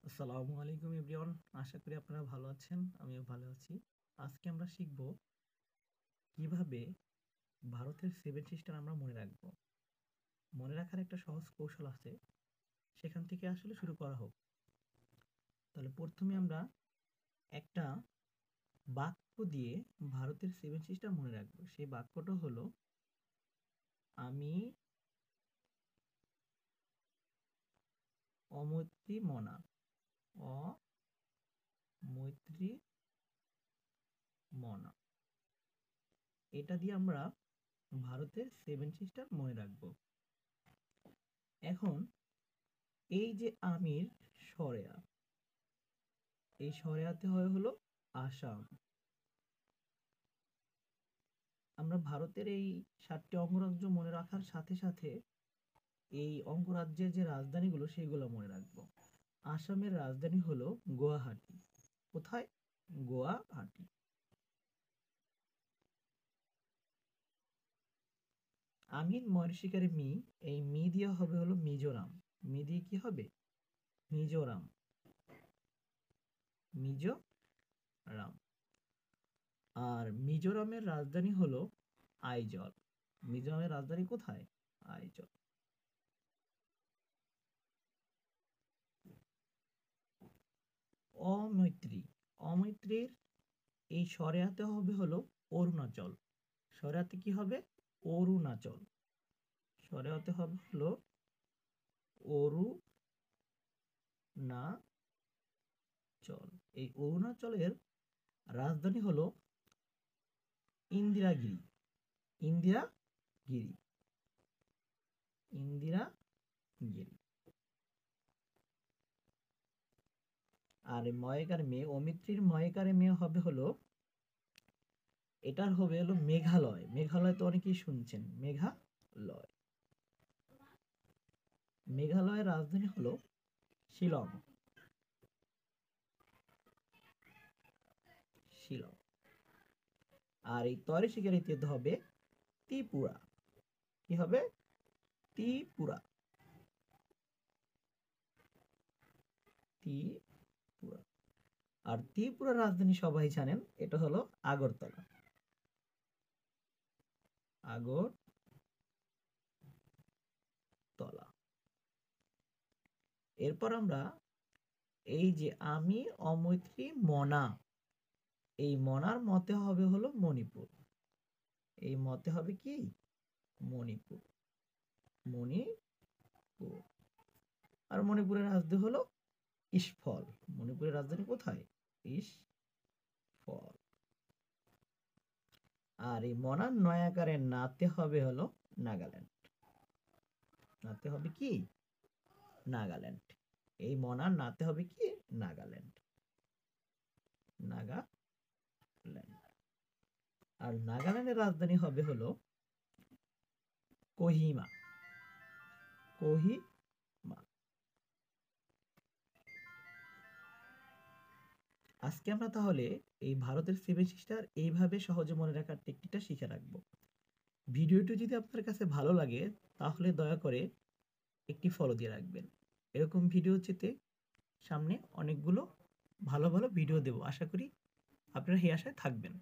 আসসালামু আলাইকুম এভরিওয়ান। আশা করি আপনারা ভালো আছেন। আমিও ভালো আছি। আজকে আমরা শিখব কিভাবে ভারতের 7 সিস্টার আমরা মনে রাখবো। মনে রাখার একটা সহজ কৌশল আছে। সেখান থেকে আসলে শুরু করা হোক। তাহলে প্রথমে আমরা একটা বাক্য দিয়ে ভারতের 7 সিস্টার মনে রাখবো। সেই বাক্যটা হলো আমি অমৈত্রী মনা। অমৈত্রী মনা। এটা দিয়ে আমরা ভারতের 7 সিস্টার মনে রাখবো। এখন এই যে আমির সরেয়া, এই সরেয়াতে হয় হলো আসাম। আমরা ভারতের এই 7টি অঙ্গরাজ্য মনে রাখার সাথে সাথে এই অঙ্গরাজ্যের যে রাজধানীগুলো সেগুলো মনে রাখবো। আসামের রাজধানী হলো গুয়াহাটি। কোথায়? গুয়াহাটি। আমিন ময়ের শিকারে মি, এই মি দিয়ে হবে হলো মিজোরাম। মি দিয়ে কি হবে? মিজোরাম। মিজোরাম। আর মিজোরামের রাজধানী হলো আইজল। মিজোরামের রাজধানী কোথায়? আইজল। অমৈত্রী। অমৈত্রীর এই সরেয়াতে হবে হলো অরুণাচল। সরেয়াতে কি হবে? অরুণাচল। সরেয়াতে হবে হলো অরুণাচল। এই অরুণাচলের রাজধানী হলো ইন্দিরাগিরি। ইন্দিরাগিরি। ইন্দিরাগিরি। আর ময়কার মেয়ে, অমিত্রীর ময়কার মেয়ে হবে হলো, এটার হবে হলো মেঘালয়। মেঘালয় তো অনেকেই শুনছেন, মেঘালয়। মেঘালয়ের রাজধানী হলো শিলং। শিলং। আর এই তরে শিকারিতে হবে ত্রিপুরা। কি হবে? ত্রিপুরা। ত্রিপুরা। আর ত্রিপুরার রাজধানী সবাই জানেন, এটা হলো আগরতলা। আগরতলা। এরপর আমরা এই যে আমি অমৈত্রী মনা, এই মনার মতে হবে হলো মণিপুর। এই মতে হবে কি? মণিপুর। মণিপুর। আর মণিপুরের রাজধানী হলো ইস্ফল। মণিপুরের রাজধানী কোথায়? ইস্ফল। আর এই মনার নয়াকারের নাতে হবে হলো নাগাল্যান্ড। নাতে হবে কি? নাগাল্যান্ড। এই মনার নাতে হবে কি? নাগাল্যান্ড। নাগাল্যান্ড। আর নাগাল্যান্ডের রাজধানী হবে হলো কোহিমা। কোহিমা। আজকে আমরা তাহলে এই ভারতের 7 সিস্টার এইভাবে সহজে মনে রাখার টেকনিকটা শিখে রাখবো। ভিডিওটি যদি আপনার কাছে ভালো লাগে তাহলে দয়া করে একটি ফলো দিয়ে রাখবেন। এরকম ভিডিও চেতে সামনে অনেকগুলো ভালো ভালো ভিডিও দেব। আশা করি আপনারা এই আশায় থাকবেন।